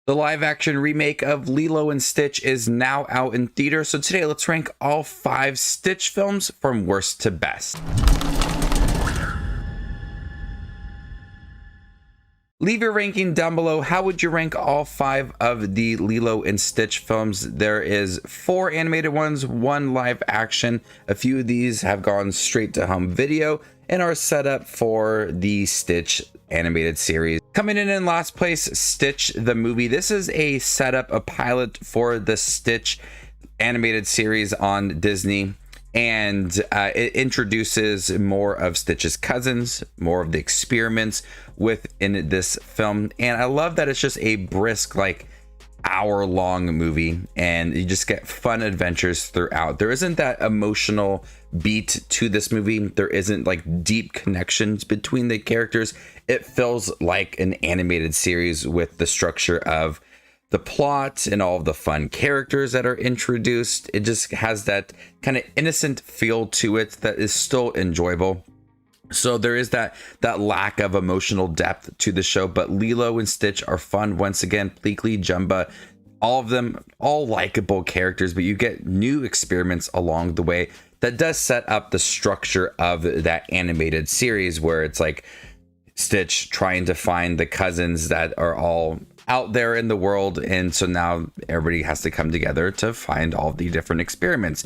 The live action remake of Lilo and Stitch is now out in theaters, so today let's rank all 5 Stitch films from worst to best. Leave your ranking down below. How would you rank all 5 of the Lilo and Stitch films? There is 4 animated ones, 1 live action. A few of these have gone straight to home video and are set up for the Stitch animated series. Coming in last place, Stitch the movie. This is a setup, a pilot for the Stitch animated series on Disney, and it introduces more of Stitch's cousins, more of the experiments within this film. And I love that it's just a brisk, like, hour-long movie, and you just get fun adventures throughout. There isn't that emotional beat to this movie. There isn't like deep connections between the characters. It feels like an animated series with the structure of the plot and all of the fun characters that are introduced. It just has that kind of innocent feel to it that is still enjoyable. So there is that lack of emotional depth to the show, but Lilo and Stitch are fun once again. Pleakley, Jumba, all of them, all likable characters, but you get new experiments along the way that does set up the structure of that animated series, where it's like Stitch trying to find the cousins that are all out there in the world, and so now everybody has to come together to find all the different experiments.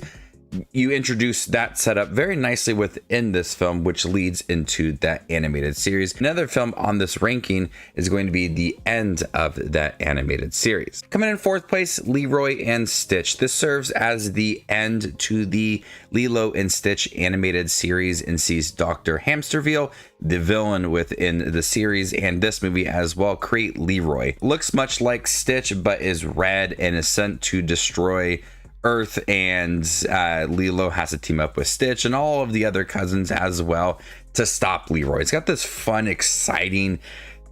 You introduce that setup very nicely within this film, which leads into that animated series. Another film on this ranking is going to be the end of that animated series. Coming in 4th place, Leroy and Stitch. This serves as the end to the Lilo and Stitch animated series and sees Dr. Hamsterville, the villain within the series and this movie as well, create Leroy. Looks much like Stitch, but is red and is sent to destroy Earth, and Lilo has to team up with Stitch and all of the other cousins as well to stop Leroy. It's got this fun, exciting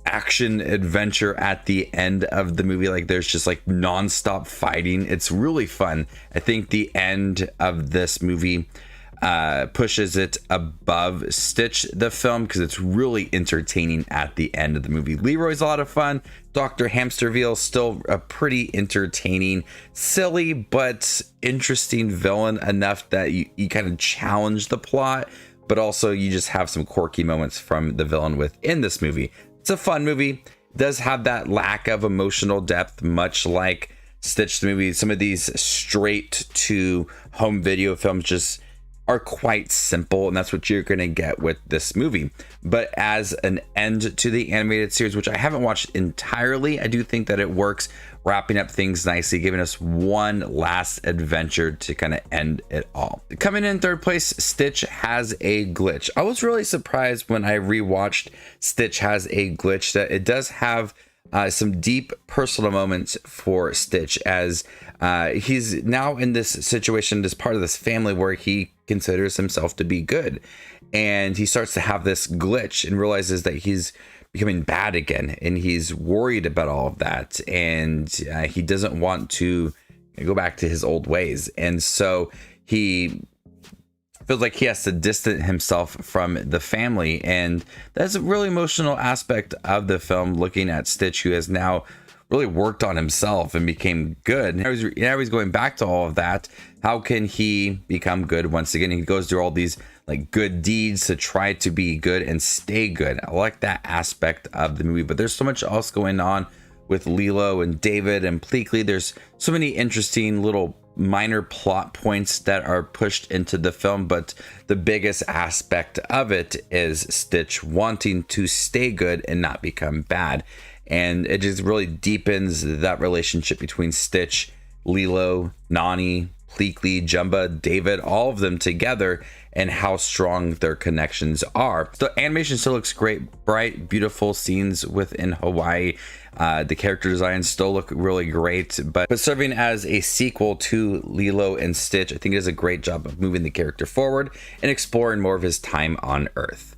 action adventure at the end of the movie. Like, there's just like non-stop fighting. It's really fun. I think the end of this movie pushes it above Stitch the film, because it's really entertaining at the end of the movie. Leroy's a lot of fun. Dr. Hamsterville still a pretty entertaining, silly but interesting villain enough that you kind of challenge the plot, but also you just have some quirky moments from the villain within this movie. It's a fun movie. It does have that lack of emotional depth, much like Stitch the movie. Some of these straight to home video films just are quite simple, and that's what you're going to get with this movie. But as an end to the animated series, which I haven't watched entirely, I do think that it works, wrapping up things nicely, giving us one last adventure to kind of end it all. Coming in 3rd place, Stitch Has a Glitch. I was really surprised when I rewatched Stitch Has a Glitch that it does have some deep personal moments for Stitch, as he's now in this situation, this part of this family where he considers himself to be good, and he starts to have this glitch and realizes that he's becoming bad again, and he's worried about all of that, and he doesn't want to go back to his old ways, and so he feels like he has to distance himself from the family. And that's a really emotional aspect of the film, looking at Stitch, who has now really worked on himself and became good. Now he's going back to all of that. How can he become good once again? He goes through all these like good deeds to try to be good and stay good. I like that aspect of the movie, but there's so much else going on with Lilo and David and Pleakley. There's so many interesting little minor plot points that are pushed into the film, but the biggest aspect of it is Stitch wanting to stay good and not become bad. And it just really deepens that relationship between Stitch, Lilo, Nani, Pleakley, Jumba, David, all of them together, and how strong their connections are. The animation still looks great, bright, beautiful scenes within Hawaii. The character designs still look really great, but serving as a sequel to Lilo and Stitch, I think it does a great job of moving the character forward and exploring more of his time on Earth.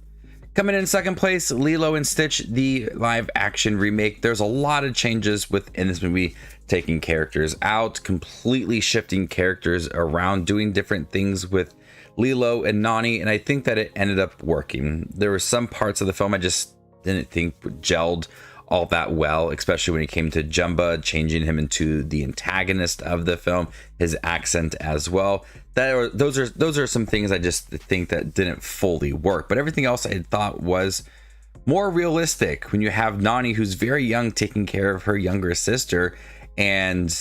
Coming in 2nd place, Lilo and Stitch, the live action remake. There's a lot of changes within this movie, taking characters out, completely shifting characters around, doing different things with Lilo and Nani, and I think that it ended up working. There were some parts of the film I just didn't think gelled all that well, especially when it came to Jumba, changing him into the antagonist of the film, his accent as well. Those are some things I just think that didn't fully work, but everything else I thought was more realistic. When you have Nani, who's very young, taking care of her younger sister, and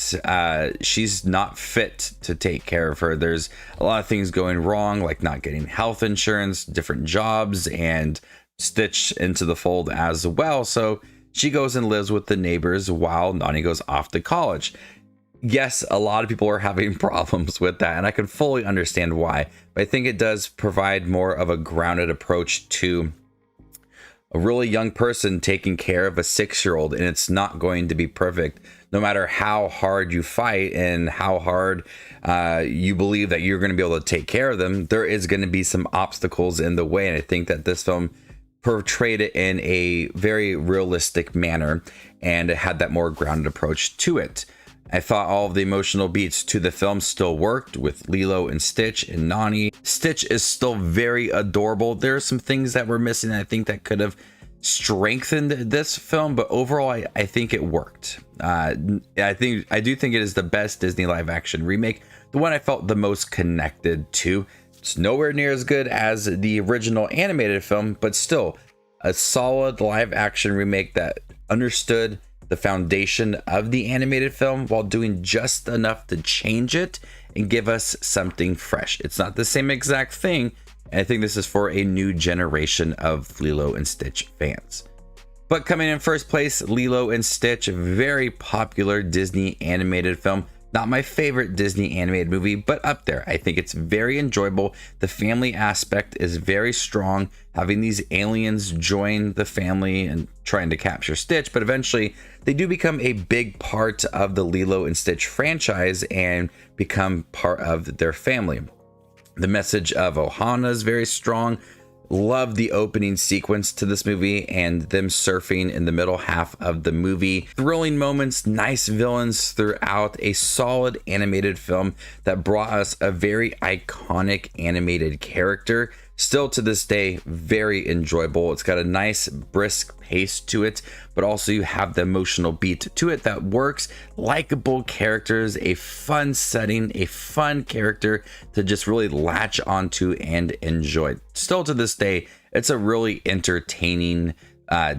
she's not fit to take care of her. There's a lot of things going wrong, like not getting health insurance, different jobs, and Stitch into the fold as well. So she goes and lives with the neighbors while Nani goes off to college. Yes, a lot of people are having problems with that, and I can fully understand why, but I think it does provide more of a grounded approach to a really young person taking care of a 6-year-old, and it's not going to be perfect. No matter how hard you fight and how hard you believe that you're going to be able to take care of them, there is going to be some obstacles in the way, and I think that this film portrayed it in a very realistic manner, and it had that more grounded approach to it. I thought all of the emotional beats to the film still worked with Lilo and Stitch and Nani. Stitch is still very adorable. There are some things that were missing, I think, that could have strengthened this film, but overall I think it worked. I do think it is the best Disney live action remake, the one I felt the most connected to. It's nowhere near as good as the original animated film, but still a solid live action remake that understood the foundation of the animated film while doing just enough to change it and give us something fresh. It's not the same exact thing, and I think this is for a new generation of Lilo and Stitch fans. But coming in first place, Lilo and Stitch, a very popular Disney animated film. Not my favorite Disney animated movie, but up there. I think it's very enjoyable. The family aspect is very strong. Having these aliens join the family and trying to capture Stitch, but eventually they do become a big part of the Lilo and Stitch franchise and become part of their family. The message of Ohana is very strong. Love the opening sequence to this movie and them surfing in the middle half of the movie. Thrilling moments, nice villains throughout, a solid animated film that brought us a very iconic animated character. Still to this day, very enjoyable. It's got a nice brisk pace to it, but also you have the emotional beat to it that works. Likable characters, a fun setting, a fun character to just really latch onto and enjoy. Still to this day, it's a really entertaining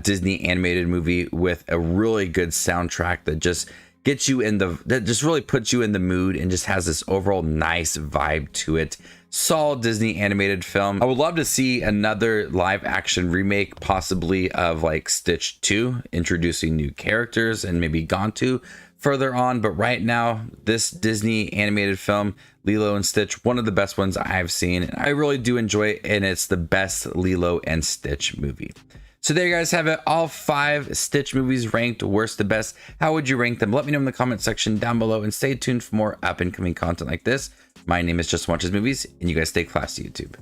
Disney animated movie with a really good soundtrack that just gets you in that just really puts you in the mood and just has this overall nice vibe to it. Solid Disney animated film. I would love to see another live action remake, possibly of like Stitch 2, introducing new characters and maybe Gontu further on. But right now, this Disney animated film, Lilo and Stitch, one of the best ones I've seen. And I really do enjoy it, and it's the best Lilo and Stitch movie. So there you guys have it, all 5 Stitch movies ranked worst to best. How would you rank them? Let me know in the comment section down below, and stay tuned for more up and coming content like this. My name is Just Watches Movies, and you guys stay classy, YouTube.